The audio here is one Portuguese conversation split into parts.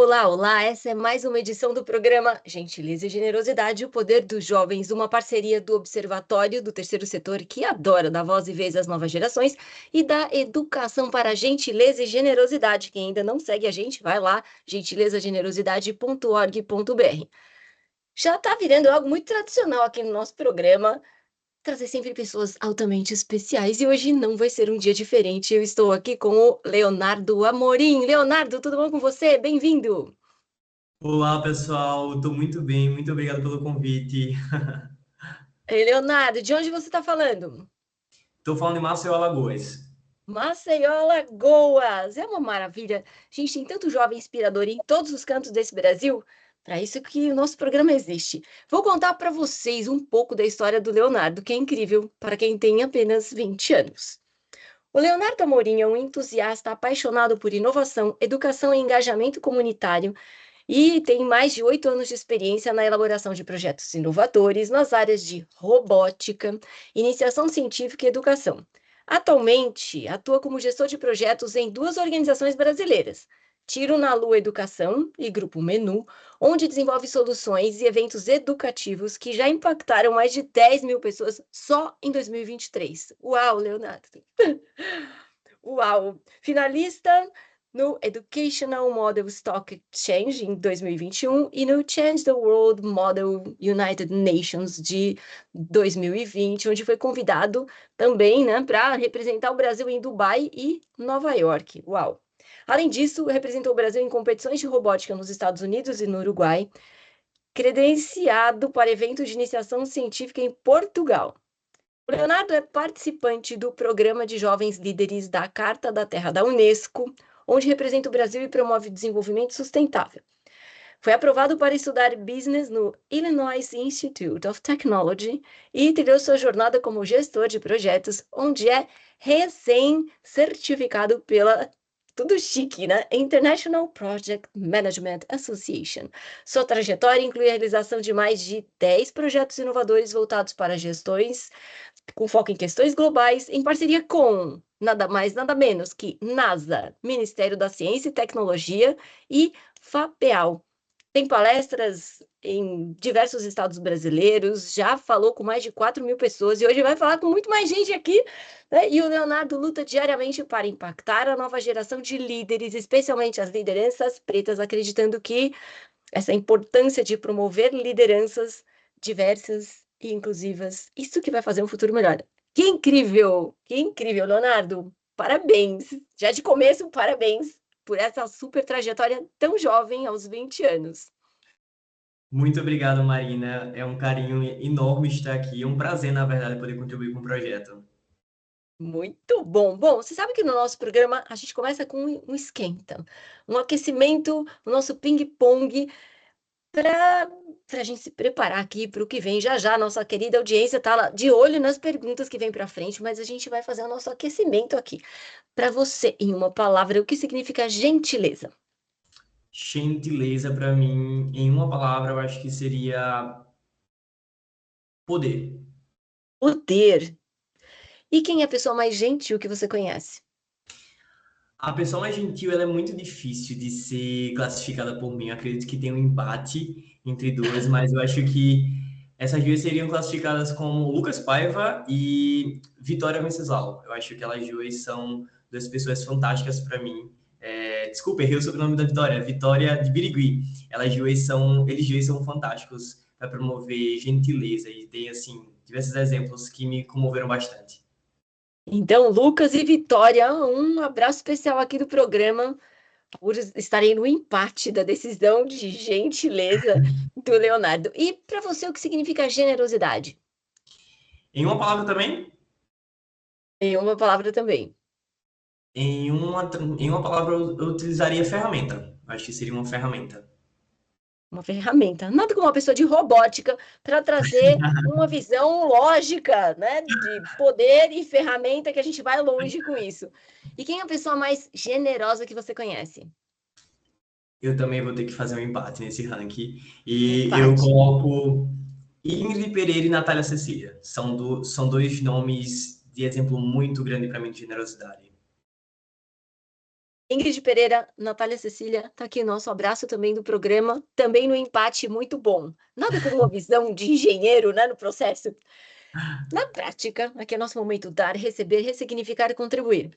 Olá, olá! Essa é mais uma edição do programa Gentileza e Generosidade, o Poder dos Jovens, uma parceria do Observatório do Terceiro Setor, que adora dar voz e vez às novas gerações, e da Educação para Gentileza e Generosidade. Quem ainda não segue a gente, vai lá, gentilezagenerosidade.org.br. Já está virando algo muito tradicional aqui no nosso programa, trazer sempre pessoas altamente especiais, e hoje não vai ser um dia diferente. Eu estou aqui com o Leonardo Amorim. Leonardo, tudo bom com você? Bem-vindo! Olá, pessoal. Estou muito bem. Muito obrigado pelo convite. Ei, Leonardo, de onde você está falando? Estou falando em Maceió, Alagoas. Maceió, Alagoas. É uma maravilha. Gente, tem tanto jovem inspirador em todos os cantos desse Brasil. Para isso que o nosso programa existe. Vou contar para vocês um pouco da história do Leonardo, que é incrível para quem tem apenas 20 anos. O Leonardo Amorim é um entusiasta apaixonado por inovação, educação e engajamento comunitário e tem mais de 8 anos de experiência na elaboração de projetos inovadores nas áreas de robótica, iniciação científica e educação. Atualmente, atua como gestor de projetos em duas organizações brasileiras, Tiro na Lua Educação e Grupo Menu, onde desenvolve soluções e eventos educativos que já impactaram mais de 10 mil pessoas só em 2023. Uau, Leonardo! Uau! Finalista no Educational Model Stock Exchange em 2021 e no Change the World Model United Nations de 2020, onde foi convidado também, né, para representar o Brasil em Dubai e Nova York. Uau! Além disso, representou o Brasil em competições de robótica nos Estados Unidos e no Uruguai, credenciado para eventos de iniciação científica em Portugal. O Leonardo é participante do Programa de Jovens Líderes da Carta da Terra da Unesco, onde representa o Brasil e promove o desenvolvimento sustentável. Foi aprovado para estudar business no Illinois Institute of Technology e trilhou sua jornada como gestor de projetos, onde é recém-certificado pela tudo chique, né? International Project Management Association. Sua trajetória inclui a realização de mais de 10 projetos inovadores voltados para gestões com foco em questões globais, em parceria com nada mais, nada menos que NASA, Ministério da Ciência e Tecnologia e FAPEAL. Tem palestras em diversos estados brasileiros, já falou com mais de 4 mil pessoas e hoje vai falar com muito mais gente aqui, né? E o Leonardo luta diariamente para impactar a nova geração de líderes, especialmente as lideranças pretas, acreditando que essa importância de promover lideranças diversas e inclusivas, isso que vai fazer um futuro melhor. Que incrível, Leonardo. Parabéns. Já de começo, parabéns por essa super trajetória tão jovem, aos 20 anos. Muito obrigado, Marina. É um carinho enorme estar aqui. É um prazer, na verdade, poder contribuir com o projeto. Muito bom. Bom, você sabe que no nosso programa a gente começa com um esquenta, um aquecimento, o nosso ping-pong, para a gente se preparar aqui para o que vem. Já já, nossa querida audiência está lá de olho nas perguntas que vem para frente, mas a gente vai fazer o nosso aquecimento aqui. Para você, em uma palavra, o que significa gentileza? Gentileza, para mim, em uma palavra, eu acho que seria poder. Poder. E quem é a pessoa mais gentil que você conhece? A pessoa mais gentil, ela é muito difícil de ser classificada por mim. Eu acredito que tem um embate entre duas, mas eu acho que essas duas seriam classificadas como Lucas Paiva e Vitória Venceslau. Eu acho que elas duas são duas pessoas fantásticas para mim. Desculpa, errei o sobrenome da Vitória. Vitória de Birigui. Eles dois são fantásticos para promover gentileza e tem assim diversos exemplos que me comoveram bastante. Então, Lucas e Vitória, um abraço especial aqui do programa por estarem no empate da decisão de gentileza do Leonardo. E para você, o que significa generosidade? Em uma palavra também, Em uma palavra também. em uma palavra, eu utilizaria ferramenta. Acho que seria uma ferramenta. Uma ferramenta. Nada como uma pessoa de robótica para trazer uma visão lógica, né, de poder e ferramenta que a gente vai longe com isso. E quem é a pessoa mais generosa que você conhece? Eu também vou ter que fazer um empate nesse ranking. E eu Empate. coloco Ingrid Pereira e Natália Cecília. São dois nomes de exemplo muito grande para mim de generosidade. Ingrid Pereira, Natália Cecília, tá aqui nosso abraço também do programa, também no empate muito bom. Nada como uma visão de engenheiro, né, no processo. Na prática, aqui é nosso momento dar, receber, ressignificar e contribuir.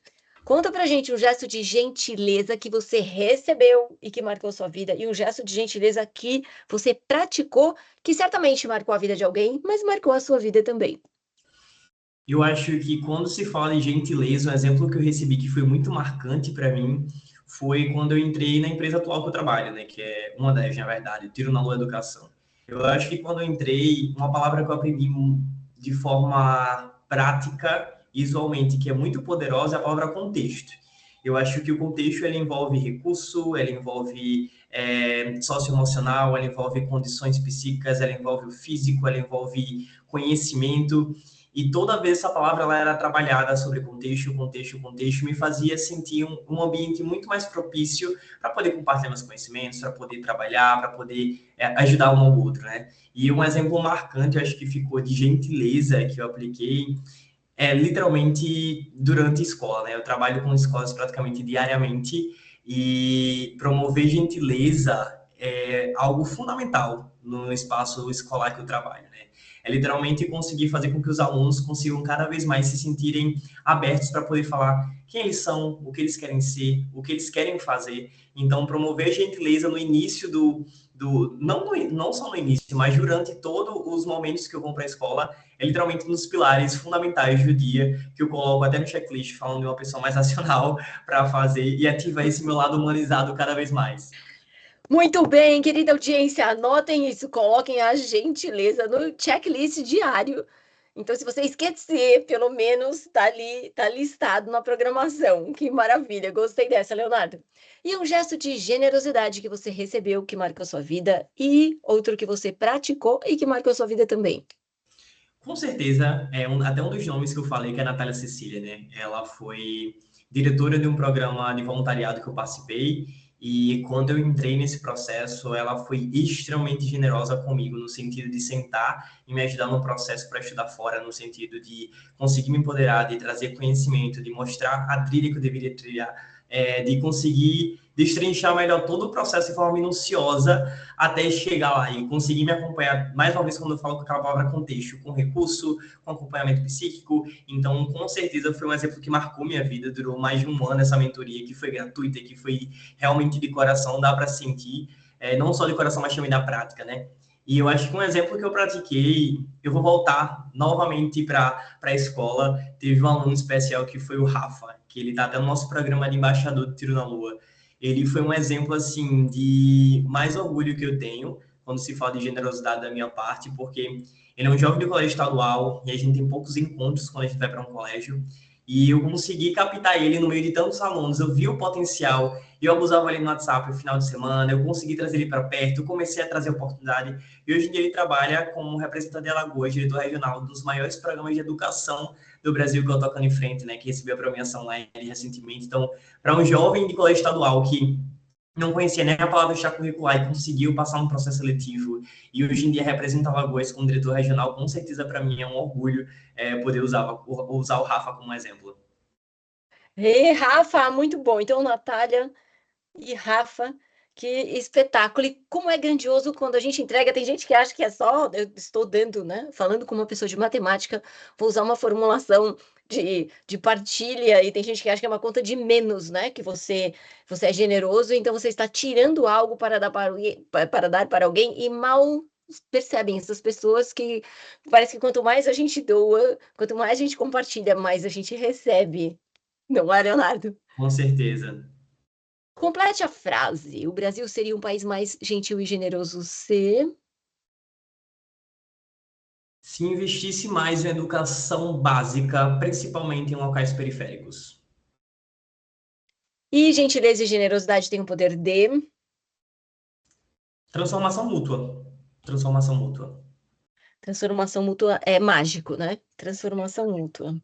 Conta pra gente um gesto de gentileza que você recebeu e que marcou sua vida, e um gesto de gentileza que você praticou, que certamente marcou a vida de alguém, mas marcou a sua vida também. Eu acho que quando se fala em gentileza, um exemplo que eu recebi que foi muito marcante para mim foi quando eu entrei na empresa atual que eu trabalho, né? Que é uma das, na verdade, Tiro na Lua Educação. Eu acho que quando eu entrei, uma palavra que eu aprendi de forma prática, visualmente, que é muito poderosa, é a palavra contexto. Eu acho que o contexto ele envolve recurso, ele envolve socioemocional, ele envolve condições psíquicas, ele envolve o físico, ele envolve conhecimento. E toda vez essa palavra ela era trabalhada sobre contexto, contexto, contexto, me fazia sentir um ambiente muito mais propício para poder compartilhar meus conhecimentos, para poder trabalhar, para poder ajudar um ao outro, né? E um exemplo marcante, eu acho que ficou de gentileza que eu apliquei, literalmente durante a escola, né? Eu trabalho com escolas praticamente diariamente e promover gentileza é algo fundamental no espaço escolar que eu trabalho, né? É literalmente conseguir fazer com que os alunos consigam cada vez mais se sentirem abertos para poder falar quem eles são, o que eles querem ser, o que eles querem fazer. Então, promover gentileza no início não só no início, mas durante todos os momentos que eu vou para a escola, é literalmente um dos pilares fundamentais do dia, que eu coloco até no checklist, falando de uma pessoa mais racional para fazer e ativar esse meu lado humanizado cada vez mais. Muito bem, querida audiência, anotem isso, coloquem a gentileza no checklist diário. Então, se você esquecer, pelo menos tá ali, tá listado na programação. Que maravilha, gostei dessa, Leonardo. E um gesto de generosidade que você recebeu, que marcou sua vida, e outro que você praticou e que marcou sua vida também. Com certeza, até um dos nomes que eu falei, que é a Natália Cecília, né? Ela foi diretora de um programa de voluntariado que eu participei, e quando eu entrei nesse processo, ela foi extremamente generosa comigo, no sentido de sentar e me ajudar no processo para estudar fora, no sentido de conseguir me empoderar, de trazer conhecimento, de mostrar a trilha que eu deveria trilhar, de conseguir destrinchar melhor todo o processo de forma minuciosa até chegar lá e conseguir me acompanhar, mais uma vez, quando eu falo com aquela palavra contexto, com recurso, com acompanhamento psíquico. Então, com certeza, foi um exemplo que marcou minha vida. Durou mais de um ano essa mentoria, que foi gratuita, que foi realmente de coração, dá para sentir, não só de coração, mas também da prática, né? E eu acho que um exemplo que eu pratiquei, eu vou voltar novamente para a escola. Teve um aluno especial que foi o Rafa, que ele está até no nosso programa de embaixador de Tiro na Lua. Ele foi um exemplo, assim, de mais orgulho que eu tenho quando se fala de generosidade da minha parte, porque ele é um jovem do colégio estadual e a gente tem poucos encontros quando a gente vai para um colégio. E eu consegui captar ele no meio de tantos alunos. Eu vi o potencial, eu abusava ele no WhatsApp no final de semana, eu consegui trazer ele para perto, eu comecei a trazer oportunidade. E hoje em dia ele trabalha como representante de Alagoas, diretor regional dos maiores programas de educação do Brasil que eu tô tocando em frente, né? Que recebeu a premiação lá recentemente. Então, para um jovem de colégio estadual que não conhecia nem a palavra extracurricular e conseguiu passar um processo seletivo e hoje em dia representa Alagoas como diretor regional, com certeza para mim é um orgulho poder usar o Rafa como exemplo. E Rafa, muito bom. Então, Natália e Rafa, que espetáculo! E como é grandioso quando a gente entrega. Tem gente que acha que é só. Eu estou dando, né? Falando com uma pessoa de matemática, vou usar uma formulação de partilha, e tem gente que acha que é uma conta de menos, né? Que você é generoso, então você está tirando algo para dar para dar para alguém e mal percebem essas pessoas que parece que quanto mais a gente doa, quanto mais a gente compartilha, mais a gente recebe. Não é, Leonardo? Com certeza. Complete a frase. O Brasil seria um país mais gentil e generoso se... Se investisse mais em educação básica, principalmente em locais periféricos. E gentileza e generosidade têm o poder de... Transformação mútua. Transformação mútua. Transformação mútua é mágico, né? Transformação mútua.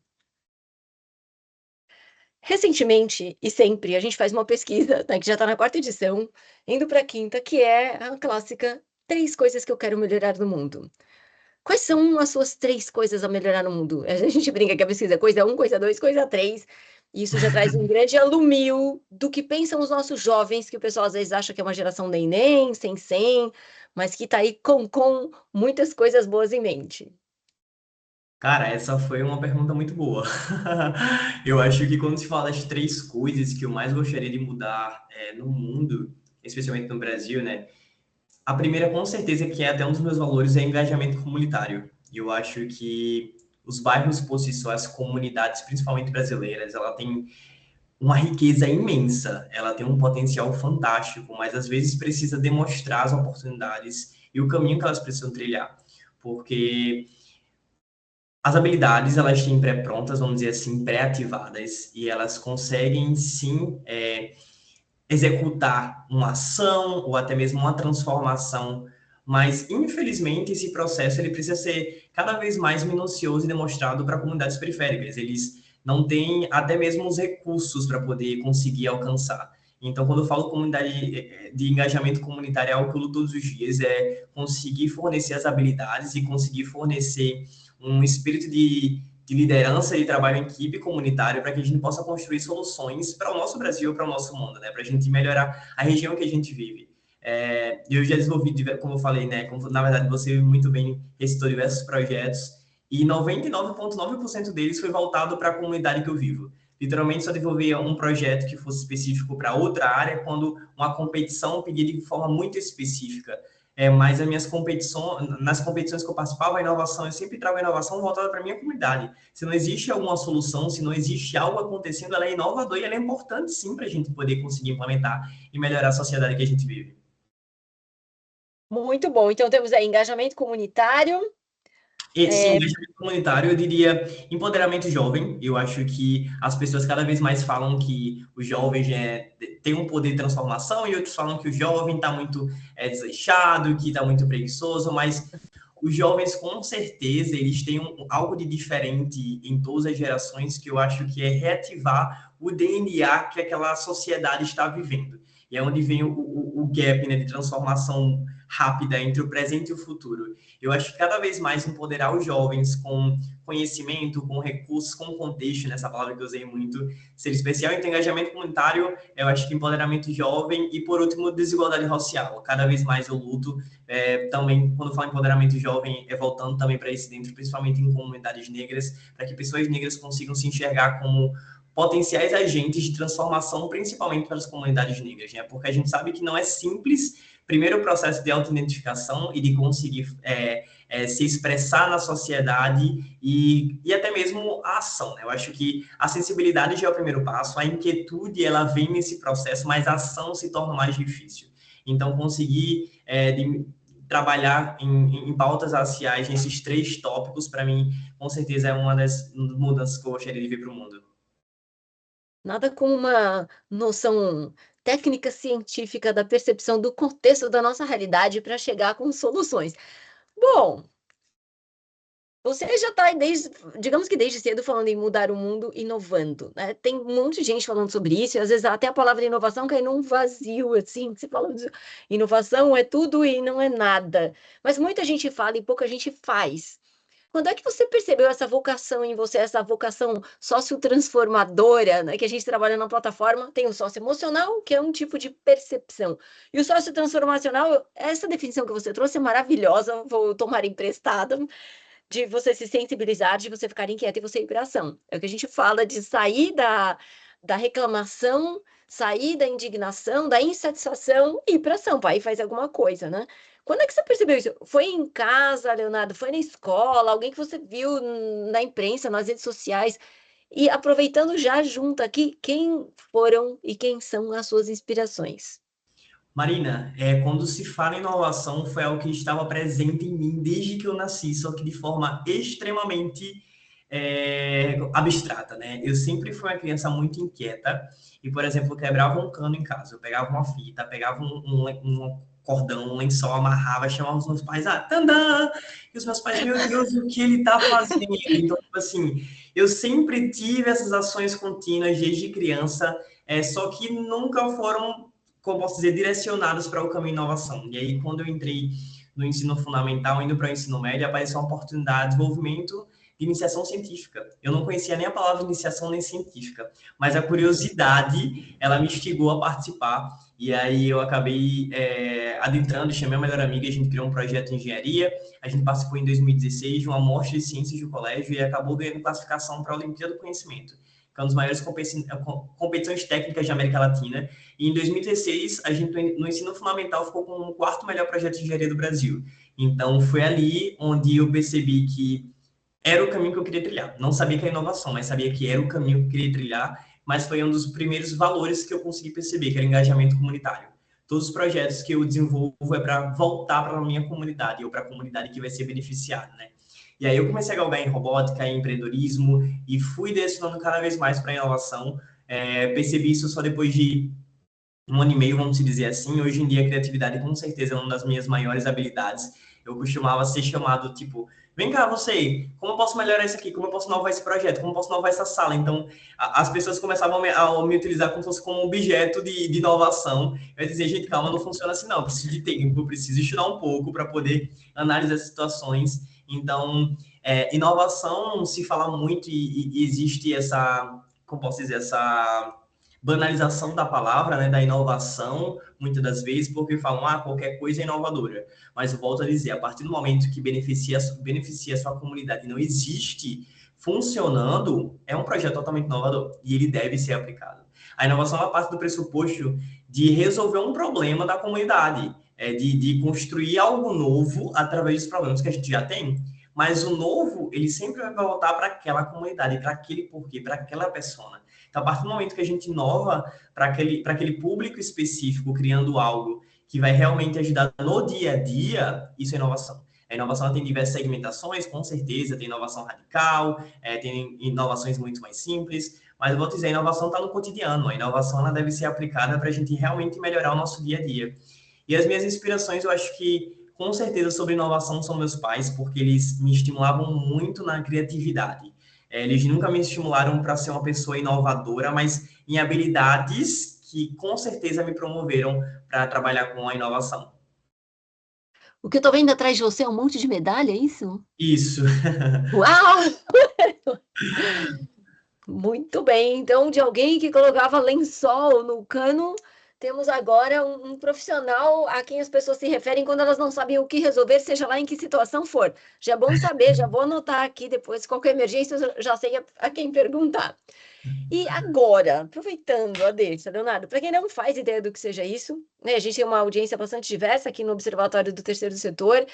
Recentemente, e sempre, a gente faz uma pesquisa, né, que já está na quarta edição, indo para a quinta, que é a clássica 3 coisas que eu quero melhorar no mundo. Quais são as suas 3 coisas a melhorar no mundo? A gente brinca que a pesquisa é coisa 1, coisa 2, coisa 3. Isso já traz um grande alumio do que pensam os nossos jovens, que o pessoal às vezes acha que é uma geração neném, sem, mas que está aí com muitas coisas boas em mente. Cara, essa foi uma pergunta muito boa. Eu acho que quando se fala das três coisas que eu mais gostaria de mudar no mundo, especialmente no Brasil, né? A primeira, com certeza, que é até um dos meus valores, é engajamento comunitário. E eu acho que os bairros por si só, as comunidades, principalmente brasileiras, ela tem uma riqueza imensa, ela tem um potencial fantástico, mas às vezes precisa demonstrar as oportunidades e o caminho que elas precisam trilhar. Porque as habilidades, elas têm pré-prontas, vamos dizer assim, pré-ativadas, e elas conseguem, sim, executar uma ação ou até mesmo uma transformação, mas infelizmente esse processo ele precisa ser cada vez mais minucioso e demonstrado para comunidades periféricas. Eles não têm até mesmo os recursos para poder conseguir alcançar. Então, quando eu falo comunidade de engajamento comunitário, é algo que eu luto todos os dias, é conseguir fornecer as habilidades e conseguir fornecer um espírito de liderança e trabalho em equipe comunitário para que a gente possa construir soluções para o nosso Brasil, para o nosso mundo, né? Para a gente melhorar a região que a gente vive. Eu já desenvolvi, como eu falei, né? Como, na verdade, você muito bem recitou diversos projetos e 99,9% deles foi voltado para a comunidade que eu vivo. Literalmente, só desenvolvia um projeto que fosse específico para outra área quando uma competição pedia de forma muito específica. Mas as minhas competições, nas competições que eu participava, a inovação, eu sempre trago a inovação voltada para a minha comunidade. Se não existe alguma solução, se não existe algo acontecendo, ela é inovadora e ela é importante sim para a gente poder conseguir implementar e melhorar a sociedade que a gente vive. Muito bom. Então temos aí engajamento comunitário. E sim, engajamento comunitário, eu diria empoderamento jovem. Eu acho que as pessoas cada vez mais falam que os jovens têm um poder de transformação e outros falam que o jovem está muito desleixado, que está muito preguiçoso, mas os jovens, com certeza, eles têm algo de diferente em todas as gerações, que eu acho que é reativar o DNA que aquela sociedade está vivendo. E é onde vem o gap, né, de transformação rápida entre o presente e o futuro. Eu acho que cada vez mais empoderar os jovens com conhecimento, com recursos, com contexto, nessa palavra que eu usei muito, ser especial. Então, engajamento comunitário, eu acho que empoderamento jovem e, por último, desigualdade racial. Cada vez mais eu luto também, quando falo em empoderamento jovem, voltando também para esse dentro, principalmente em comunidades negras, para que pessoas negras consigam se enxergar como potenciais agentes de transformação, principalmente para as comunidades negras, né? Porque a gente sabe que não é simples, primeiro o processo de autoidentificação e de conseguir se expressar na sociedade e até mesmo a ação, né? Eu acho que a sensibilidade já é o primeiro passo, a inquietude ela vem nesse processo, mas a ação se torna mais difícil. Então, conseguir trabalhar em pautas raciais nesses três tópicos, para mim, com certeza é uma das mudanças que eu gostaria de ver para o mundo. Nada como uma noção técnica científica da percepção do contexto da nossa realidade para chegar com soluções. Bom, você já está desde, digamos que desde cedo falando em mudar o mundo, inovando, né? Tem um monte de gente falando sobre isso, e às vezes até a palavra inovação cai num vazio, assim, que você fala de inovação é tudo e não é nada. Mas muita gente fala e pouca gente faz. Quando é que você percebeu essa vocação em você, essa vocação sociotransformadora, né? Que a gente trabalha na plataforma, tem o socioemocional, que é um tipo de percepção. E o sociotransformacional, essa definição que você trouxe é maravilhosa, vou tomar emprestada, de você se sensibilizar, de você ficar inquieta e você ir para ação. É o que a gente fala de sair da reclamação, sair da indignação, da insatisfação e ir para ação, vai e faz alguma coisa, né? Quando é que você percebeu isso? Foi em casa, Leonardo? Foi na escola? Alguém que você viu na imprensa, nas redes sociais? E aproveitando já junto aqui, quem foram e quem são as suas inspirações? Marina, quando se fala em inovação, foi algo que estava presente em mim desde que eu nasci, só que de forma extremamente abstrata, né? Eu sempre fui uma criança muito inquieta e, por exemplo, eu quebrava um cano em casa, eu pegava uma fita, pegava um cordão, um lençol, amarrava, chamava os meus pais, tandã! E os meus pais, meu Deus, o que ele tá fazendo? Então, tipo assim, eu sempre tive essas ações contínuas desde criança, só que nunca foram, como posso dizer, direcionados para o caminho de inovação. E aí, quando eu entrei no ensino fundamental, indo para o ensino médio, apareceu uma oportunidade de desenvolvimento de iniciação científica. Eu não conhecia nem a palavra iniciação nem científica, mas a curiosidade, ela me instigou a participar, e aí eu acabei adentrando, chamei a melhor amiga, a gente criou um projeto de engenharia, a gente participou em 2016 de uma amostra de ciências do colégio e acabou ganhando classificação para a Olimpíada do Conhecimento, que é uma das maiores competições técnicas de América Latina. E em 2016, a gente, no ensino fundamental, ficou com o quarto melhor projeto de engenharia do Brasil. Então, foi ali onde eu percebi que era o caminho que eu queria trilhar. Não sabia que era inovação, mas sabia que era o caminho que eu queria trilhar, mas foi um dos primeiros valores que eu consegui perceber, que era engajamento comunitário. Todos os projetos que eu desenvolvo é para voltar para a minha comunidade, ou para a comunidade que vai ser beneficiada, né? E aí eu comecei a galgar em robótica, em empreendedorismo, e fui direcionando cada vez mais para a inovação. Percebi isso só depois de 1 ano e meio, vamos dizer assim. Hoje em dia, a criatividade, com certeza, é uma das minhas maiores habilidades. Eu costumava ser chamado, tipo, vem cá, você, como eu posso melhorar isso aqui? Como eu posso inovar esse projeto? Como eu posso inovar essa sala? Então, as pessoas começavam a me utilizar como se fosse como um objeto de inovação. Eu ia dizer, gente, calma, não funciona assim, não. Eu preciso de tempo, eu preciso estudar um pouco para poder analisar as situações. Então, inovação se fala muito e existe essa, como posso dizer, essa banalização da palavra, né, da inovação, muitas das vezes, porque falam, qualquer coisa é inovadora. Mas eu volto a dizer, a partir do momento que beneficia a sua comunidade e não existe funcionando, é um projeto totalmente inovador e ele deve ser aplicado. A inovação é parte do pressuposto de resolver um problema da comunidade, de construir algo novo através dos problemas que a gente já tem. Mas o novo, ele sempre vai voltar para aquela comunidade, para aquele porquê, para aquela persona. Então, a partir do momento que a gente inova para aquele público específico, criando algo que vai realmente ajudar no dia a dia, isso é inovação. A inovação tem diversas segmentações, com certeza, tem inovação radical, tem inovações muito mais simples, mas eu vou dizer, a inovação está no cotidiano, a inovação ela deve ser aplicada para a gente realmente melhorar o nosso dia a dia. E as minhas inspirações, eu acho que, com certeza, sobre inovação são meus pais, porque eles me estimulavam muito na criatividade. Eles nunca me estimularam para ser uma pessoa inovadora, mas em habilidades que, com certeza, me promoveram para trabalhar com a inovação. O que eu tô vendo atrás de você é um monte de medalha, é isso? Isso. Uau! Muito bem. Então, de alguém que colocava lençol no cano, temos agora um profissional a quem as pessoas se referem quando elas não sabem o que resolver, seja lá em que situação for. Já é bom saber, já vou anotar aqui depois, qualquer emergência, eu já sei a quem perguntar. E agora, aproveitando a deixa, Leonardo, para quem não faz ideia do que seja isso, né, a gente tem uma audiência bastante diversa aqui no Observatório do Terceiro Setor.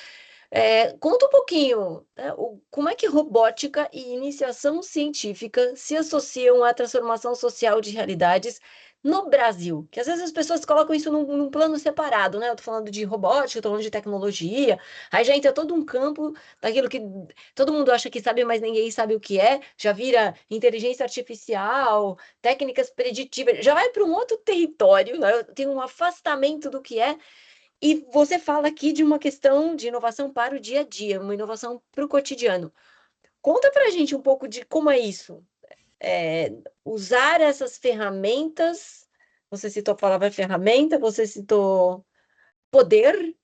Conta um pouquinho, né, como é que robótica e iniciação científica se associam à transformação social de realidades no Brasil? Que às vezes as pessoas colocam isso num plano separado, né? Eu tô falando de robótica, eu tô falando de tecnologia, aí já entra todo um campo daquilo que todo mundo acha que sabe, mas ninguém sabe o que é, já vira inteligência artificial, técnicas preditivas, já vai para um outro território, né? Tem um afastamento do que é. E você fala aqui de uma questão de inovação para o dia a dia, uma inovação para o cotidiano. Conta para a gente um pouco de como é isso. Usar essas ferramentas, você citou a palavra ferramenta, você citou poder,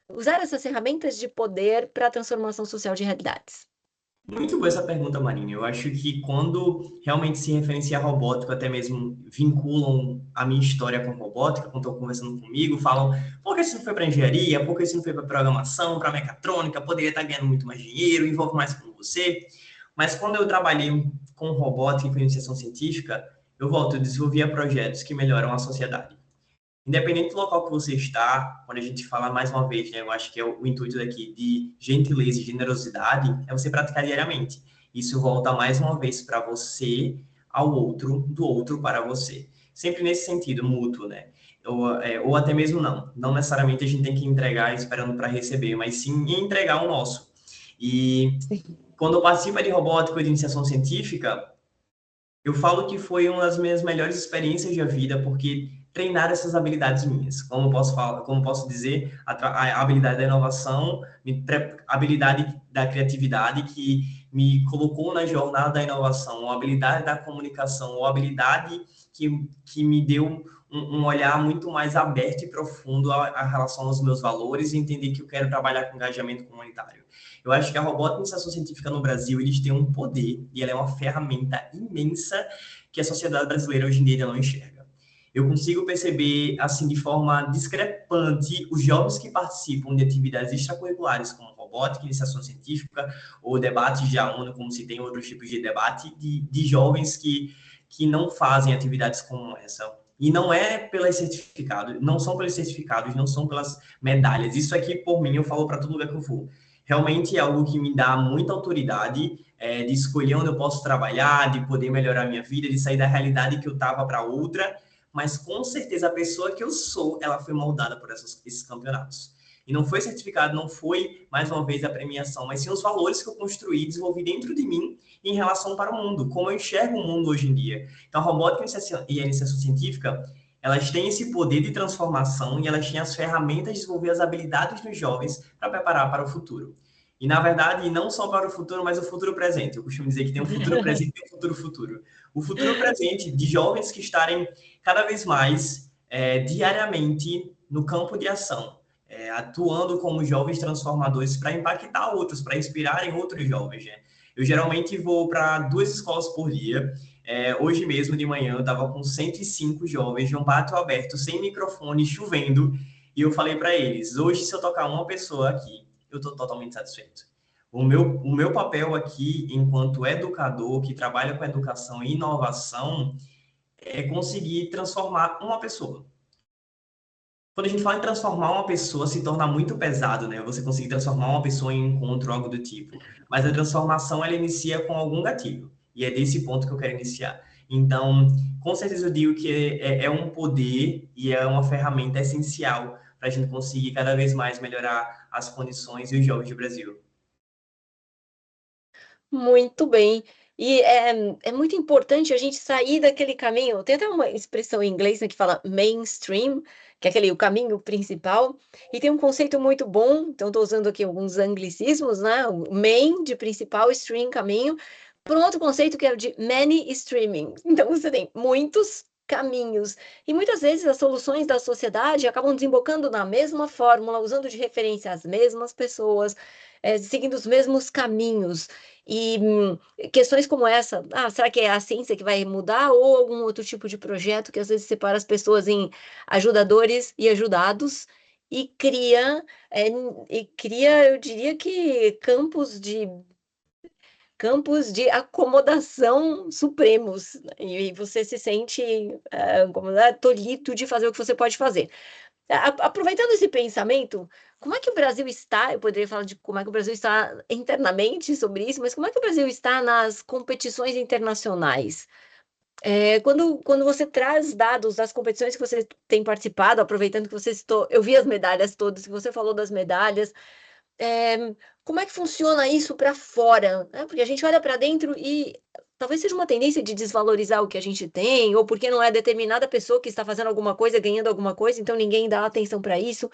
usar essas ferramentas de poder para a transformação social de realidades. Muito boa essa pergunta, Marina. Eu acho que quando realmente se referencia a robótica, até mesmo vinculam a minha história com robótica, quando estão conversando comigo, falam, por que isso não foi para engenharia, por que isso não foi para programação, para mecatrônica, poderia estar ganhando muito mais dinheiro, envolve mais com você. Mas quando eu trabalhei com robótica e com iniciação científica, eu desenvolvia projetos que melhoram a sociedade. Independente do local que você está, quando a gente fala mais uma vez, né, eu acho que é o intuito daqui de gentileza e generosidade, é você praticar diariamente. Isso volta mais uma vez para você, ao outro, do outro para você. Sempre nesse sentido, mútuo, né? Ou até mesmo não. Não necessariamente a gente tem que entregar esperando para receber, mas sim entregar o nosso. E quando eu participo de robótica ou de iniciação científica, eu falo que foi uma das minhas melhores experiências da vida, porque treinar essas habilidades minhas, como posso dizer, a habilidade da inovação, a habilidade da criatividade que me colocou na jornada da inovação, ou a habilidade da comunicação, ou a habilidade que me deu um olhar muito mais aberto e profundo a relação aos meus valores e entender que eu quero trabalhar com engajamento comunitário. Eu acho que a robótica e a iniciação científica no Brasil, eles têm um poder e ela é uma ferramenta imensa que a sociedade brasileira hoje em dia não enxerga. Eu consigo perceber, assim, de forma discrepante, os jovens que participam de atividades extracurriculares, como robótica, iniciação científica, ou debates de aluno, como se tem outros tipos de debate, de jovens que não fazem atividades como essa. E não é pelos certificados, não são pelos certificados, não são pelas medalhas. Isso aqui, por mim, eu falo para todo lugar que eu for. Realmente é algo que me dá muita autoridade, de escolher onde eu posso trabalhar, de poder melhorar a minha vida, de sair da realidade que eu estava para outra, mas com certeza a pessoa que eu sou, ela foi moldada por esses campeonatos. E não foi certificado, não foi, mais uma vez, a premiação, mas sim os valores que eu construí, desenvolvi dentro de mim em relação para o mundo, como eu enxergo o mundo hoje em dia. Então, a robótica e a iniciação científica, elas têm esse poder de transformação e elas têm as ferramentas de desenvolver as habilidades dos jovens para preparar para o futuro. E, na verdade, não só para o futuro, mas o futuro presente. Eu costumo dizer que tem um futuro presente e um futuro futuro. O futuro presente de jovens que estarem cada vez mais, diariamente, no campo de ação, atuando como jovens transformadores para impactar outros, para inspirarem outros jovens. Né? Eu geralmente vou para 2 escolas por dia. Hoje mesmo de manhã eu estava com 105 jovens de um pátio aberto, sem microfone, chovendo, e eu falei para eles, hoje se eu tocar uma pessoa aqui, eu estou totalmente satisfeito. O meu papel aqui, enquanto educador que trabalha com educação e inovação, é conseguir transformar uma pessoa. Quando a gente fala em transformar uma pessoa, se torna muito pesado, né? Você conseguir transformar uma pessoa em encontro, algo do tipo. Mas a transformação, ela inicia com algum gatilho. E é desse ponto que eu quero iniciar. Então, com certeza eu digo que é um poder e é uma ferramenta essencial para a gente conseguir cada vez mais melhorar as condições e os jovens do Brasil. Muito bem. E é muito importante a gente sair daquele caminho, tem até uma expressão em inglês, né, que fala mainstream, que é aquele o caminho principal, e tem um conceito muito bom, então estou usando aqui alguns anglicismos, né, o main de principal, stream caminho, por um outro conceito que é o de many streaming. Então você tem muitos caminhos, e muitas vezes as soluções da sociedade acabam desembocando na mesma fórmula, usando de referência as mesmas pessoas, seguindo os mesmos caminhos. E questões como essa, será que é a ciência que vai mudar ou algum outro tipo de projeto que às vezes separa as pessoas em ajudadores e ajudados e cria, eu diria que campos de acomodação supremos, né? E você se sente como, tolhido de fazer o que você pode fazer. Aproveitando esse pensamento, como é que o Brasil está? Eu poderia falar de como é que o Brasil está internamente sobre isso, mas como é que o Brasil está nas competições internacionais? Quando você traz dados das competições que você tem participado, aproveitando que você citou, eu vi as medalhas todas, que você falou das medalhas, como é que funciona isso para fora, né? Porque a gente olha para dentro e talvez seja uma tendência de desvalorizar o que a gente tem, ou porque não é determinada pessoa que está fazendo alguma coisa, ganhando alguma coisa, então ninguém dá atenção para isso.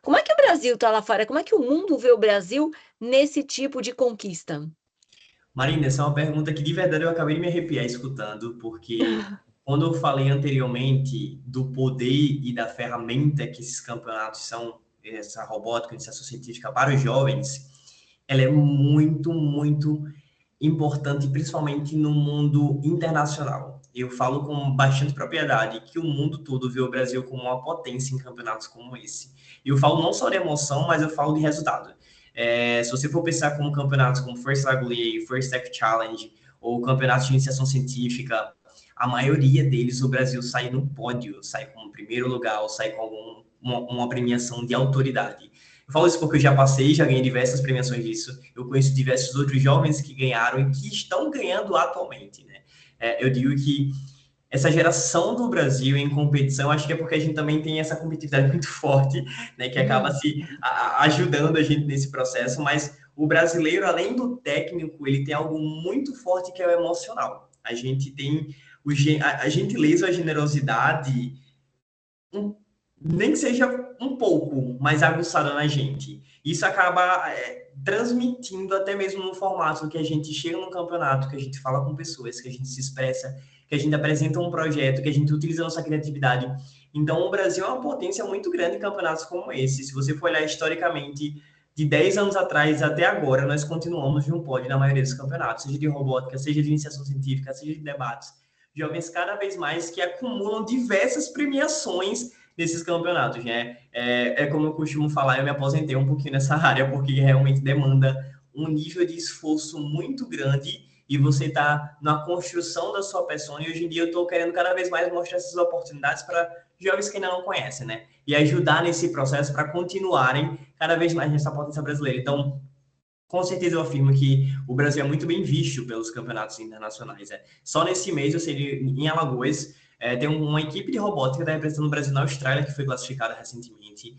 Como é que o Brasil está lá fora? Como é que o mundo vê o Brasil nesse tipo de conquista? Marina, essa é uma pergunta que de verdade eu acabei de me arrepiar escutando, porque quando eu falei anteriormente do poder e da ferramenta que esses campeonatos são, essa robótica, iniciação científica para os jovens, ela é muito, muito importante, principalmente no mundo internacional. Eu falo com bastante propriedade que o mundo todo vê o Brasil como uma potência em campeonatos como esse. E eu falo não só de emoção, mas eu falo de resultado. Se você for pensar como campeonatos como First Lagoon, First Tech Challenge ou campeonatos de iniciação científica, a maioria deles o Brasil sai no pódio, sai como primeiro lugar, ou sai com uma premiação de autoridade. Eu falo isso porque eu já passei, já ganhei diversas premiações disso. Eu conheço diversos outros jovens que ganharam e que estão ganhando atualmente, né? Eu digo que essa geração do Brasil em competição, acho que é porque a gente também tem essa competitividade muito forte, né, que acaba ajudando a gente nesse processo, mas o brasileiro, além do técnico, ele tem algo muito forte que é o emocional. A gente tem a gentileza, a generosidade, nem que seja um pouco mais aguçada na gente. Isso acaba transmitindo até mesmo no formato que a gente chega no campeonato, que a gente fala com pessoas, que a gente se expressa, que a gente apresenta um projeto, que a gente utiliza a nossa criatividade. Então, o Brasil é uma potência muito grande em campeonatos como esse. Se você for olhar historicamente, de 10 anos atrás até agora, nós continuamos de um pódio na maioria dos campeonatos, seja de robótica, seja de iniciação científica, seja de debates. Jovens cada vez mais que acumulam diversas premiações nesses campeonatos, né? Como eu costumo falar, eu me aposentei um pouquinho nessa área, porque realmente demanda um nível de esforço muito grande e você está na construção da sua persona. E hoje em dia eu estou querendo cada vez mais mostrar essas oportunidades para jovens que ainda não conhecem, né? E ajudar nesse processo para continuarem cada vez mais nessa potência brasileira. Então, com certeza eu afirmo que o Brasil é muito bem visto pelos campeonatos internacionais. Só nesse mês, eu sei, em Alagoas, tem uma equipe de robótica que está representando o Brasil na Austrália, que foi classificada recentemente.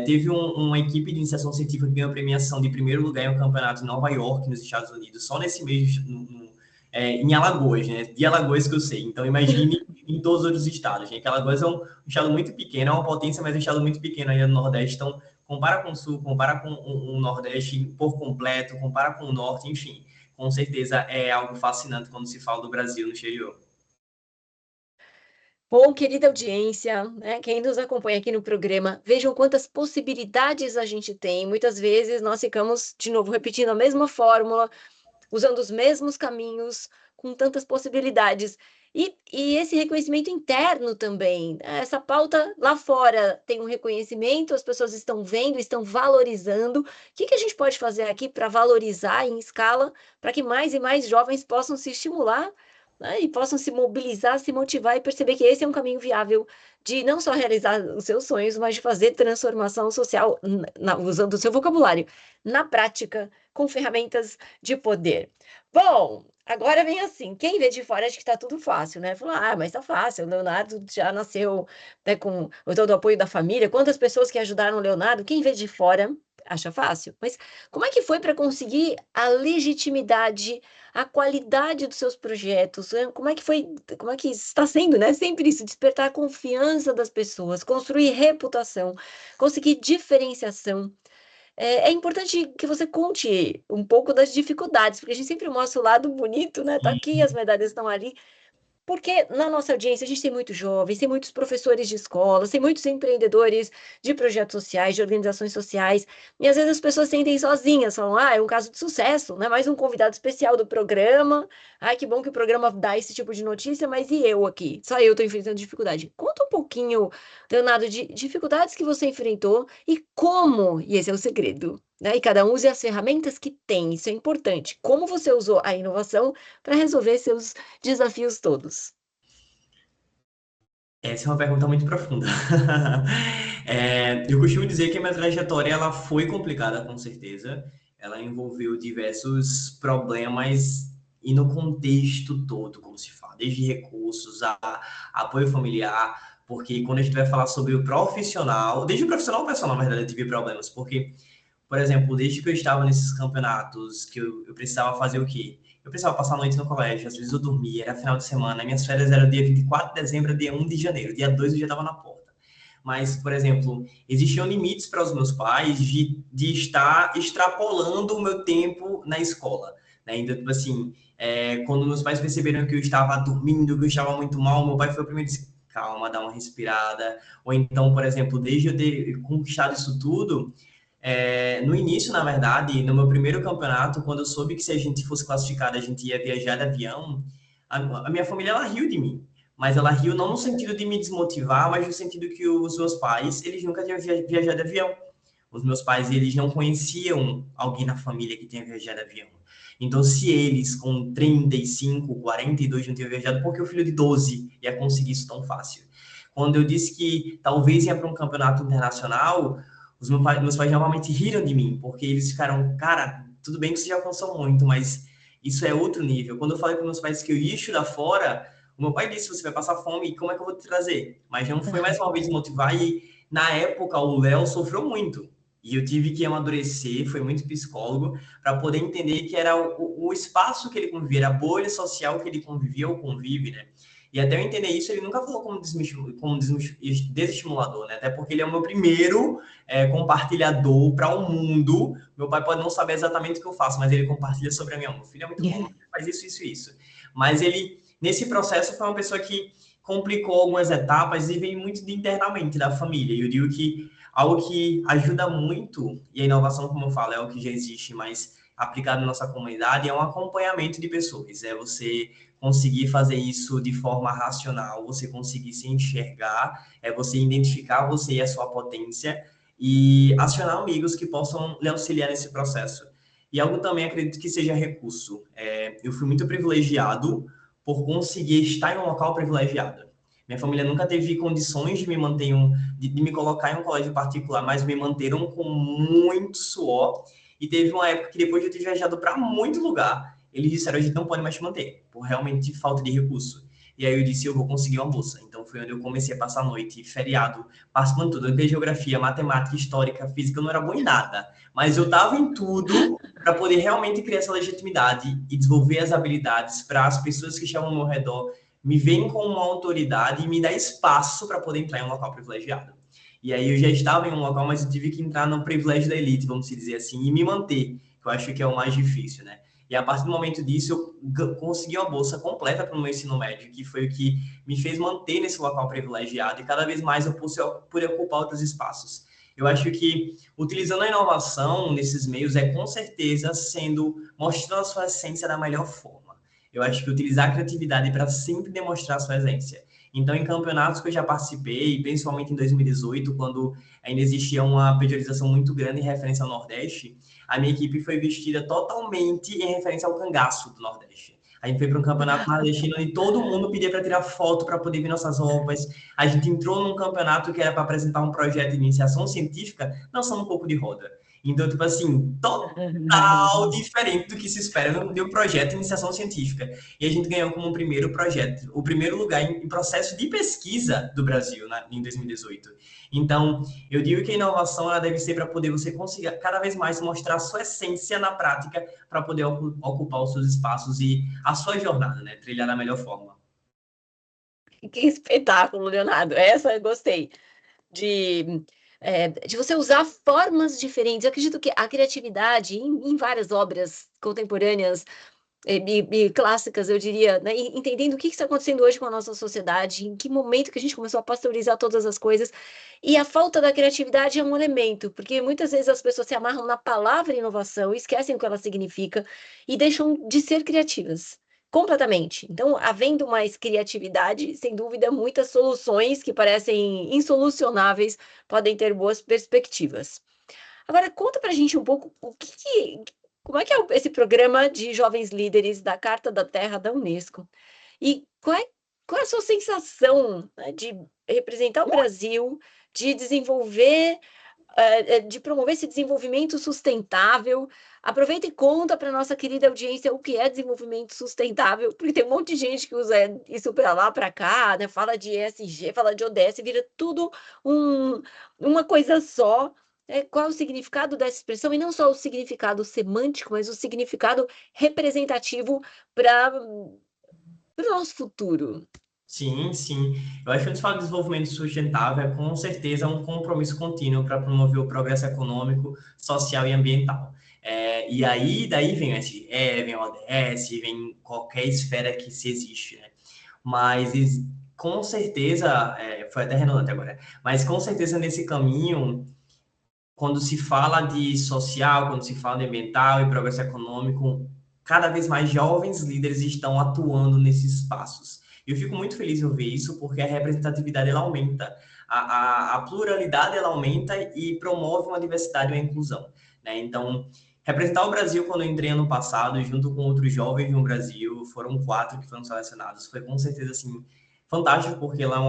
Teve uma equipe de iniciação científica que ganhou a premiação de primeiro lugar em um campeonato em Nova York, nos Estados Unidos, só nesse mês, em Alagoas, né? De Alagoas que eu sei. Então, imagine em todos os outros estados, gente. Alagoas é um estado muito pequeno, é uma potência, mas é um estado muito pequeno aí no Nordeste. Então, compara com o Sul, compara com o Nordeste por completo, compara com o Norte, enfim. Com certeza é algo fascinante quando se fala do Brasil no exterior. Bom, querida audiência, né, quem nos acompanha aqui no programa, vejam quantas possibilidades a gente tem. Muitas vezes nós ficamos, de novo, repetindo a mesma fórmula, usando os mesmos caminhos, com tantas possibilidades. E esse reconhecimento interno também, né? Essa pauta lá fora tem um reconhecimento, as pessoas estão vendo, estão valorizando. O que que a gente pode fazer aqui para valorizar em escala, para que mais e mais jovens possam se estimular, né, e possam se mobilizar, se motivar e perceber que esse é um caminho viável de não só realizar os seus sonhos, mas de fazer transformação social, usando o seu vocabulário, na prática, com ferramentas de poder. Bom, agora vem assim, quem vê de fora acha que tá tudo fácil, né? Fala, mas tá fácil, o Leonardo já nasceu, né, com todo o apoio da família, quantas pessoas que ajudaram o Leonardo, quem vê de fora acha fácil, mas como é que foi para conseguir a legitimidade, a qualidade dos seus projetos, né? Como é que foi, como é que está sendo, né? Sempre isso, despertar a confiança das pessoas, construir reputação, conseguir diferenciação. É importante que você conte um pouco das dificuldades, porque a gente sempre mostra o lado bonito, né? Tá aqui, as medalhas estão ali. Porque na nossa audiência a gente tem muitos jovens, tem muitos professores de escolas, tem muitos empreendedores de projetos sociais, de organizações sociais, e às vezes as pessoas sentem sozinhas, falam, é um caso de sucesso, né? Mais um convidado especial do programa. Ai, que bom que o programa dá esse tipo de notícia, mas e eu aqui? Só eu estou enfrentando dificuldade. Conta um pouquinho, Leonardo, de dificuldades que você enfrentou e como, e esse é o segredo, né? E cada um use as ferramentas que tem, isso é importante. Como você usou a inovação para resolver seus desafios todos. Essa é uma pergunta muito profunda. Eu costumo dizer que a minha trajetória ela foi complicada, com certeza. Ela envolveu diversos problemas e no contexto todo, como se fala, desde recursos a apoio familiar, porque quando a gente vai falar sobre o profissional, desde o profissional ao personal, na verdade, eu tive problemas, porque por exemplo, desde que eu estava nesses campeonatos, que eu precisava fazer o quê? Eu precisava passar a noite no colégio, às vezes eu dormia, era final de semana, minhas férias eram dia 24 de dezembro, dia 1 de janeiro, dia 2 eu já estava na porta. Mas, por exemplo, existiam limites para os meus pais de estar extrapolando o meu tempo na escola. Né? Então, tipo assim, quando meus pais perceberam que eu estava dormindo, que eu estava muito mal, meu pai foi o primeiro e disse, calma, dá uma respirada. Ou então, por exemplo, desde eu ter conquistado isso tudo, no início, na verdade, no meu primeiro campeonato, quando eu soube que se a gente fosse classificado, a gente ia viajar de avião, a minha família, ela riu de mim. Mas ela riu não no sentido de me desmotivar, mas no sentido que os meus pais, eles nunca tinham viajado de avião. Os meus pais, eles não conheciam alguém na família que tenha viajado de avião. Então, se eles com 35, 42 não tinham viajado, por que o filho de 12 ia conseguir isso tão fácil? Quando eu disse que talvez ia para um campeonato internacional, os meus pais normalmente riram de mim, porque eles ficaram, cara, tudo bem que você já alcançou muito, mas isso é outro nível. Quando eu falei para meus pais que eu ia estudar fora, o meu pai disse, você vai passar fome, e como é que eu vou te trazer? Mas não foi mais uma vez motivar, e na época o Léo sofreu muito. E eu tive que amadurecer, foi muito psicólogo, para poder entender que era o espaço que ele convivia, a bolha social que ele convivia ou convive, né? E até eu entender isso, ele nunca falou como desestimulador, né? Até porque ele é o meu primeiro compartilhador para o mundo. Meu pai pode não saber exatamente o que eu faço, mas ele compartilha sobre a minha mão. Filho, é muito bom, ele faz isso, isso, isso. Mas ele, nesse processo, foi uma pessoa que complicou algumas etapas e vem muito de internamente da família. E eu digo que algo que ajuda muito, e a inovação, como eu falo, é o que já existe, mas aplicado na nossa comunidade, é um acompanhamento de pessoas. É você conseguir fazer isso de forma racional, você conseguir se enxergar, é você identificar você e a sua potência e acionar amigos que possam lhe auxiliar nesse processo. E algo também acredito que seja recurso. Eu fui muito privilegiado por conseguir estar em um local privilegiado. Minha família nunca teve condições de me manter de me colocar em um colégio particular, mas me manteram com muito suor. E teve uma época que depois de eu ter viajado para muito lugar, eles disseram, a gente não pode mais te manter, por realmente falta de recurso. E aí eu disse, eu vou conseguir uma bolsa. Então foi onde eu comecei a passar a noite, feriado, participando de tudo. Eu dei geografia, matemática, histórica, física, eu não era bom em nada. Mas eu estava em tudo para poder realmente criar essa legitimidade e desenvolver as habilidades para as pessoas que estavam ao meu redor me veem como uma autoridade e me dar espaço para poder entrar em um local privilegiado. E aí eu já estava em um local, mas eu tive que entrar no privilégio da elite, vamos dizer assim, e me manter, que eu acho que é o mais difícil, né? E a partir do momento disso, eu consegui uma bolsa completa para o meu ensino médio, que foi o que me fez manter nesse local privilegiado, e cada vez mais eu pude ocupar outros espaços. Eu acho que utilizando a inovação nesses meios é com certeza mostrando a sua essência da melhor forma. Eu acho que utilizar a criatividade para sempre demonstrar a sua essência. Então, em campeonatos que eu já participei, principalmente em 2018, quando ainda existia uma pejorização muito grande em referência ao Nordeste, a minha equipe foi vestida totalmente em referência ao cangaço do Nordeste. A gente foi para um campeonato nordestino onde todo mundo pedia para tirar foto para poder ver nossas roupas. A gente entrou num campeonato que era para apresentar um projeto de iniciação científica, dançando um pouco de roda. Então, tipo assim, total diferente do que se espera de um projeto de iniciação científica. E a gente ganhou como primeiro projeto, o primeiro lugar em processo de pesquisa do Brasil em 2018. Então, eu digo que a inovação ela deve ser para poder você conseguir cada vez mais mostrar a sua essência na prática para poder ocupar os seus espaços e a sua jornada, né? Trilhar da melhor forma. Que espetáculo, Leonardo. Essa eu gostei. De você usar formas diferentes. Eu acredito que a criatividade, em várias obras contemporâneas e clássicas, eu diria, né, entendendo o que está acontecendo hoje com a nossa sociedade, em que momento que a gente começou a pasteurizar todas as coisas, e a falta da criatividade é um elemento, porque muitas vezes as pessoas se amarram na palavra inovação, esquecem o que ela significa e deixam de ser criativas. Completamente. Então, havendo mais criatividade, sem dúvida, muitas soluções que parecem insolucionáveis podem ter boas perspectivas. Agora, conta pra gente um pouco como é que é esse programa de jovens líderes da Carta da Terra da Unesco? E qual é a sua sensação, né, de representar o Brasil, de desenvolver, de promover esse desenvolvimento sustentável? Aproveita e conta para nossa querida audiência o que é desenvolvimento sustentável, porque tem um monte de gente que usa isso para lá, para cá, né? Fala de ESG, fala de ODS, vira tudo uma coisa só. Qual é o significado dessa expressão? E não só o significado semântico, mas o significado representativo para o nosso futuro. Sim, sim. Eu acho que quando se fala de desenvolvimento sustentável, é com certeza um compromisso contínuo para promover o progresso econômico, social e ambiental. E aí, daí vem o SGE, vem o ODS, vem qualquer esfera que se existe, né? Mas com certeza, foi até redundante agora, mas com certeza nesse caminho, quando se fala de social, quando se fala de ambiental e progresso econômico, cada vez mais jovens líderes estão atuando nesses espaços. Eu fico muito feliz em ver isso, porque a representatividade ela aumenta, a pluralidade ela aumenta e promove uma diversidade e uma inclusão, né? Então, representar o Brasil quando eu entrei ano passado, junto com outros jovens no Brasil, foram 4 que foram selecionados, foi com certeza assim fantástico, porque ela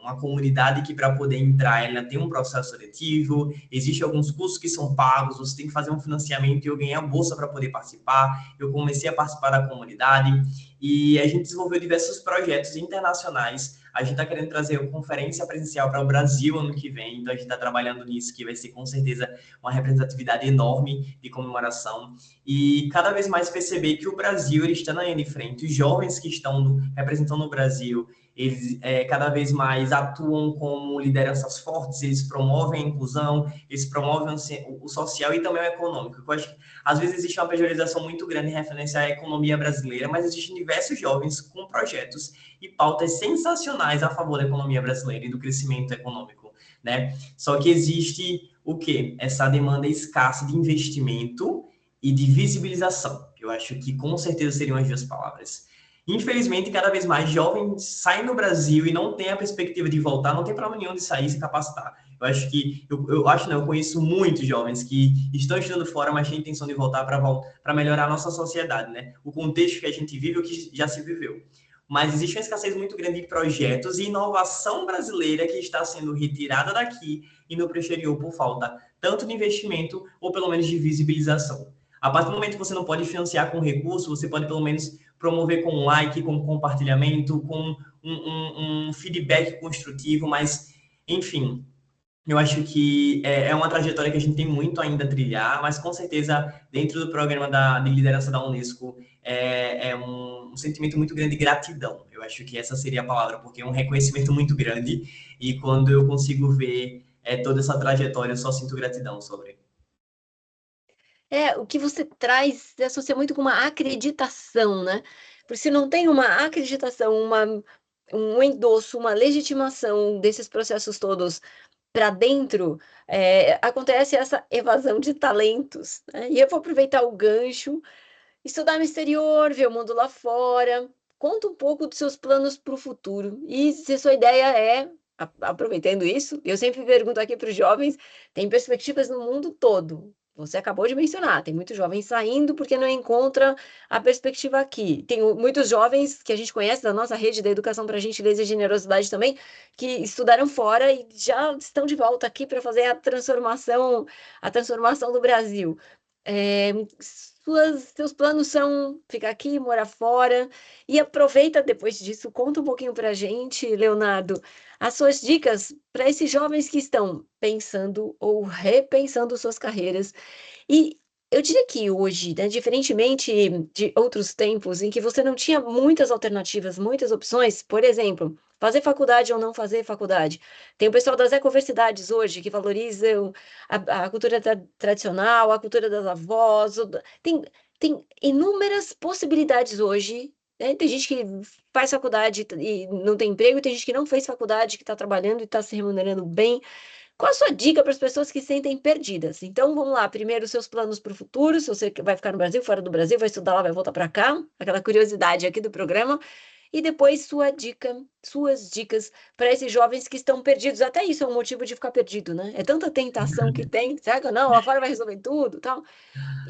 uma comunidade que, para poder entrar, ela tem um processo seletivo, existem alguns cursos que são pagos, você tem que fazer um financiamento e eu ganhei a bolsa para poder participar, eu comecei a participar da comunidade, e a gente desenvolveu diversos projetos internacionais. A gente está querendo trazer a conferência presencial para o Brasil ano que vem, então a gente está trabalhando nisso, que vai ser com certeza uma representatividade enorme de comemoração. E cada vez mais perceber que o Brasil ele está na linha de frente, os jovens que estão representando o Brasil, eles cada vez mais atuam como lideranças fortes, eles promovem a inclusão, eles promovem o social e também o econômico. Eu acho que, às vezes, existe uma pejorização muito grande em referência à economia brasileira, mas existem diversos jovens com projetos e pautas sensacionais a favor da economia brasileira e do crescimento econômico, né? Só que existe o quê? Essa demanda escassa de investimento e de visibilização. Eu acho que, com certeza, seriam as duas palavras. Infelizmente, cada vez mais jovens saem do Brasil e não têm a perspectiva de voltar, não tem problema nenhum de sair e se capacitar. Eu conheço muitos jovens que estão estudando fora, mas têm intenção de voltar para melhorar a nossa sociedade, né? O contexto que a gente vive, o que já se viveu. Mas existe uma escassez muito grande de projetos e inovação brasileira que está sendo retirada daqui e no exterior por falta tanto de investimento ou pelo menos de visibilização. A partir do momento que você não pode financiar com recurso, você pode pelo menos promover com um like, com compartilhamento, com um feedback construtivo, mas, enfim, eu acho que é uma trajetória que a gente tem muito ainda a trilhar, mas com certeza, dentro do programa de liderança da Unesco, é um sentimento muito grande de gratidão. Eu acho que essa seria a palavra, porque é um reconhecimento muito grande, e quando eu consigo ver toda essa trajetória, eu só sinto gratidão sobre. O que você traz se associa muito com uma acreditação, né? Porque se não tem uma acreditação, um endosso, uma legitimação desses processos todos para dentro, acontece essa evasão de talentos, né? E eu vou aproveitar o gancho, estudar no exterior, ver o mundo lá fora. Conta um pouco dos seus planos para o futuro. E se sua ideia é, aproveitando isso, eu sempre pergunto aqui para os jovens, tem perspectivas no mundo todo. Você acabou de mencionar, tem muitos jovens saindo porque não encontra a perspectiva aqui. Tem muitos jovens que a gente conhece da nossa rede da Educação para Gentileza e Generosidade também, que estudaram fora e já estão de volta aqui para fazer a transformação do Brasil. É, seus planos são ficar aqui, morar fora, e aproveita depois disso, conta um pouquinho para a gente, Leonardo, as suas dicas para esses jovens que estão pensando ou repensando suas carreiras. E eu diria que hoje, né, diferentemente de outros tempos em que você não tinha muitas alternativas, muitas opções, por exemplo, fazer faculdade ou não fazer faculdade. Tem o pessoal das ecoversidades hoje que valorizam a cultura tradicional, a cultura das avós. Tem inúmeras possibilidades hoje, né? Tem gente que faz faculdade e não tem emprego, e tem gente que não fez faculdade, que está trabalhando e está se remunerando bem. Qual a sua dica para as pessoas que se sentem perdidas? Então, vamos lá. Primeiro, os seus planos para o futuro. Se você vai ficar no Brasil, fora do Brasil, vai estudar lá, vai voltar para cá. Aquela curiosidade aqui do programa. E depois, suas dicas para esses jovens que estão perdidos. Até isso é um motivo de ficar perdido, né? É tanta tentação que tem. Será que não? Lá fora vai resolver tudo, tal.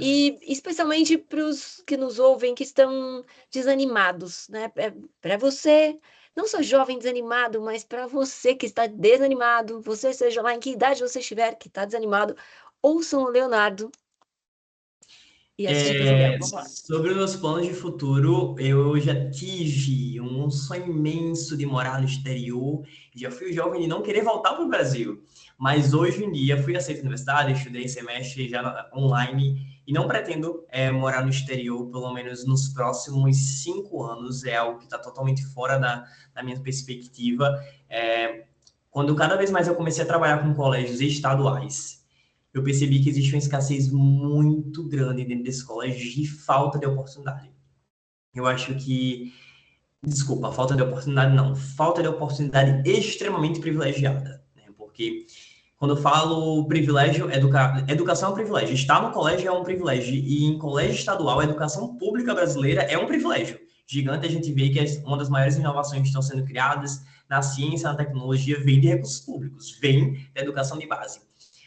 E especialmente para os que nos ouvem, que estão desanimados, né? Para você, não só jovem desanimado, mas para você que está desanimado, você seja lá em que idade você estiver, que está desanimado, ouçam o Leonardo e as dicas dela. Vamos lá. Sobre os meus planos de futuro, eu já tive um sonho imenso de morar no exterior, já fui jovem de não querer voltar para o Brasil, mas hoje em dia fui aceito na universidade, estudei semestre já online e não pretendo morar no exterior, pelo menos nos próximos 5 anos, é algo que está totalmente fora da minha perspectiva. Quando cada vez mais eu comecei a trabalhar com colégios estaduais, eu percebi que existe uma escassez muito grande dentro das escolas de falta de oportunidade. Eu acho que, desculpa, falta de oportunidade não, falta de oportunidade extremamente privilegiada, né? Porque quando eu falo privilégio, educação é um privilégio, estar no colégio é um privilégio, e em colégio estadual, a educação pública brasileira é um privilégio gigante. A gente vê que uma das maiores inovações que estão sendo criadas na ciência, na tecnologia, vem de recursos públicos, vem da educação de base.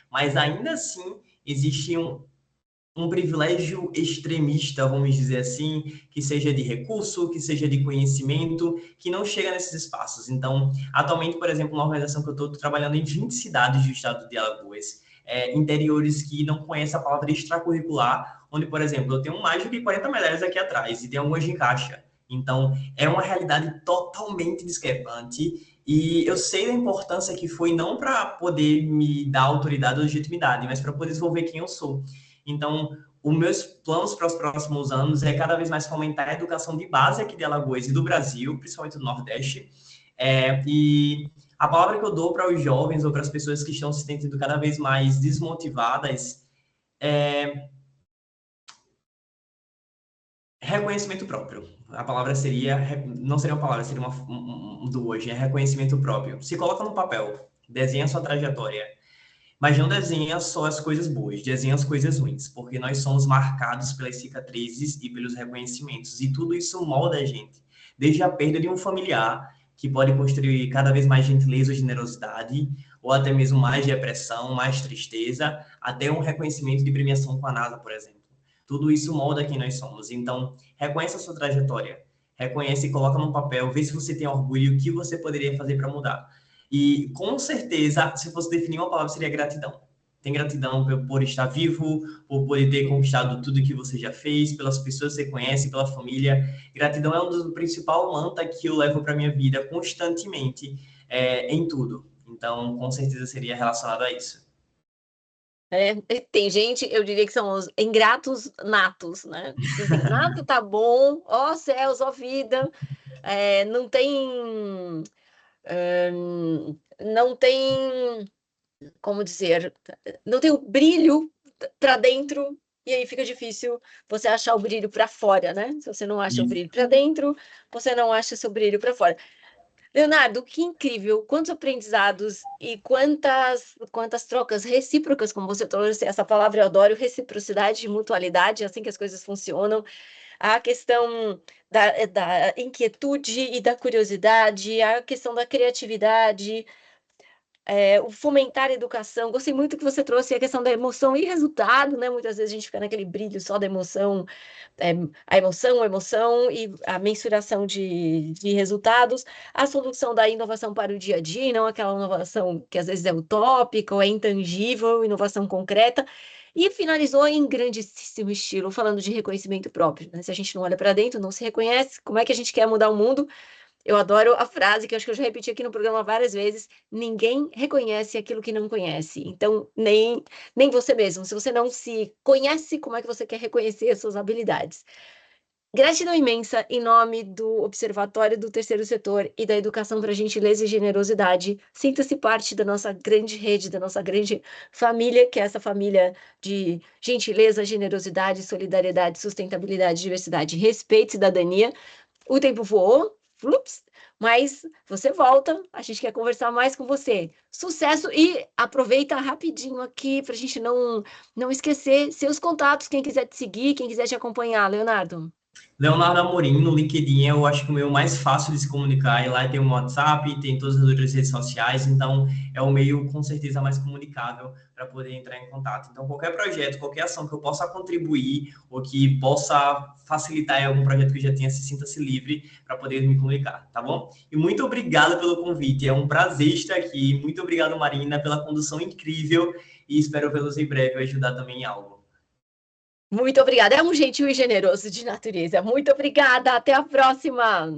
Mas ainda assim existe um privilégio extremista, vamos dizer assim, que seja de recurso, que seja de conhecimento, que não chega nesses espaços. Então, atualmente, por exemplo, uma organização que eu estou trabalhando em 20 cidades do estado de Alagoas, interiores que não conhecem a palavra extracurricular, onde, por exemplo, eu tenho mais do que 40 medalhas aqui atrás e tem algumas de caixa. Então, é uma realidade totalmente discrepante e eu sei da importância que foi não para poder me dar autoridade ou legitimidade, mas para poder desenvolver quem eu sou. Então, os meus planos para os próximos anos é cada vez mais fomentar a educação de base aqui de Alagoas e do Brasil, principalmente do Nordeste. E a palavra que eu dou para os jovens ou para as pessoas que estão se sentindo cada vez mais desmotivadas é reconhecimento próprio. A palavra seria, não seria uma palavra, seria do hoje, é reconhecimento próprio. Se coloca no papel, desenha sua trajetória, mas não desenha só as coisas boas, desenha as coisas ruins, porque nós somos marcados pelas cicatrizes e pelos reconhecimentos, e tudo isso molda a gente. Desde a perda de um familiar, que pode construir cada vez mais gentileza ou generosidade, ou até mesmo mais depressão, mais tristeza, até um reconhecimento de premiação com a NASA, por exemplo. Tudo isso molda quem nós somos. Então, reconheça a sua trajetória, reconhece e coloca no papel, vê se você tem orgulho e o que você poderia fazer para mudar. E com certeza, se fosse definir uma palavra, seria gratidão. Tem gratidão por estar vivo, por poder ter conquistado tudo que você já fez, pelas pessoas que você conhece, pela família. Gratidão é um dos principais mantras que eu levo para minha vida constantemente, em tudo. Então, com certeza seria relacionado a isso. Tem gente, eu diria que são os ingratos natos, né? Tipo assim, nato tá bom, ó céus, ó vida, não tem, não tem, como dizer, não tem o brilho para dentro, e aí fica difícil você achar o brilho para fora, né? Se você não acha o Isso. brilho para dentro, você não acha seu brilho para fora. Leonardo, que incrível! Quantos aprendizados e quantas trocas recíprocas, como você trouxe essa palavra, eu adoro, reciprocidade e mutualidade, é assim que as coisas funcionam. A questão da inquietude e da curiosidade, a questão da criatividade, o fomentar a educação. Gostei muito que você trouxe a questão da emoção e resultado, né? Muitas vezes a gente fica naquele brilho só da emoção, a emoção e a mensuração de resultados, a solução da inovação para o dia a dia, e não aquela inovação que às vezes é utópica ou é intangível, inovação concreta. E finalizou em grandíssimo estilo, falando de reconhecimento próprio, né? Se a gente não olha para dentro, não se reconhece, como é que a gente quer mudar o mundo? Eu adoro a frase que eu acho que eu já repeti aqui no programa várias vezes: ninguém reconhece aquilo que não conhece. Então, nem você mesmo. Se você não se conhece, como é que você quer reconhecer as suas habilidades? Gratidão imensa em nome do Observatório do Terceiro Setor e da Educação para Gentileza e Generosidade. Sinta-se parte da nossa grande rede, da nossa grande família, que é essa família de gentileza, generosidade, solidariedade, sustentabilidade, diversidade, respeito e cidadania. O tempo voou, flups, mas você volta, a gente quer conversar mais com você. Sucesso e aproveita rapidinho aqui para a gente não esquecer seus contatos, quem quiser te seguir, quem quiser te acompanhar, Leonardo. Leonardo Amorim, no LinkedIn, eu acho que o meio mais fácil de se comunicar. E lá tem o WhatsApp, tem todas as outras redes sociais, então é o meio com certeza mais comunicável para poder entrar em contato. Então, qualquer projeto, qualquer ação que eu possa contribuir ou que possa facilitar em algum projeto que eu já tenha, sinta-se livre para poder me comunicar, tá bom? E muito obrigado pelo convite, é um prazer estar aqui. Muito obrigado, Marina, pela condução incrível e espero vê-los em breve e ajudar também em algo. Muito obrigada. É um gentil e generoso de natureza. Muito obrigada. Até a próxima.